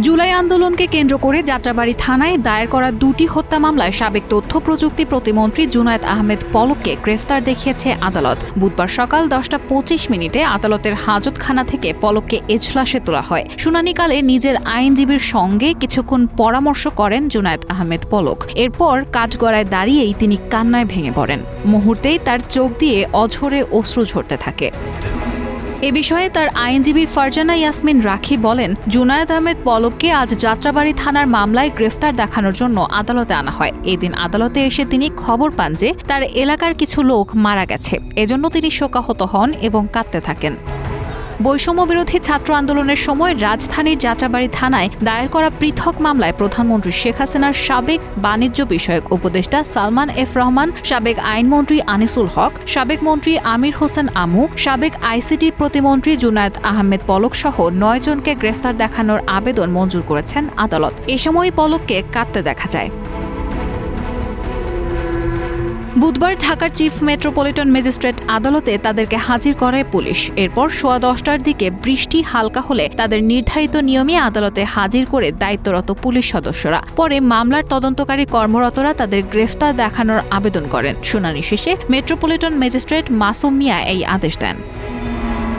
জুলাই আন্দোলনকে কেন্দ্র করে যাত্রাবাড়ী থানায় দায়ের করা 2টি হত্যা মামলায় সাবেক তথ্য প্রযুক্তি প্রতিমন্ত্রী জুনায়েদ আহমেদ পলককে গ্রেফতার দেখিয়েছে আদালত। বুধবার সকাল 10:25 আদালতের হাজতখানা থেকে পলককে এজলাসে তোলা হয়। শুনানিকালে নিজের আইনজীবীর সঙ্গে কিছুক্ষণ পরামর্শ করেন জুনায়েদ আহমেদ পলক। এরপর কাঠগড়ায় দাঁড়িয়েই তিনি কান্নায় ভেঙে পড়েন। মুহূর্তেই তার চোখ দিয়ে অঝরে অশ্রু ঝরতে থাকে। এ বিষয়ে তার আইনজীবী ফারজানা ইয়াসমিন রাখি বলেন, জুনায়েদ আহমেদ পলককে আজ যাত্রাবাড়ী থানার মামলায় গ্রেফতার দেখানোর জন্য আদালতে আনা হয়। এদিন আদালতে এসে তিনি খবর পান যে তার এলাকার কিছু লোক মারা গেছে। এজন্য তিনি শোকাহত হন এবং কাঁদতে থাকেন। বৈষম্য বিরোধী ছাত্র আন্দোলনের সময় রাজধানীর যাত্রাবাড়ী থানায় দায়ের করা পৃথক মামলায় প্রধানমন্ত্রী শেখ হাসিনার সাবেক বাণিজ্য বিষয়ক উপদেষ্টা সালমান এফ রহমান, সাবেক আইনমন্ত্রী আনিসুল হক, সাবেক মন্ত্রী আমির হোসেন আমু, সাবেক আইসিটি প্রতিমন্ত্রী জুনায়েদ আহমেদ পলক সহ 9 জনকে গ্রেফতার দেখানোর আবেদন মঞ্জুর করেছেন আদালত। এ সময় পলককে কাঁদতে দেখা যায়। বুধবার ঢাকার চিফ মেট্রোপলিটন ম্যাজিস্ট্রেট আদালতে তাদেরকে হাজির করে পুলিশ। এরপর 10:15টার দিকে বৃষ্টি হালকা হলে তাদের নির্ধারিত নিয়মে আদালতে হাজির করে দায়িত্বরত পুলিশ সদস্যরা। পরে মামলার তদন্তকারী কর্মরতরা তাদের গ্রেফতার দেখানোর আবেদন করেন। শুনানি শেষে মেট্রোপলিটন ম্যাজিস্ট্রেট মাসুম মিয়া এই আদেশ দেন।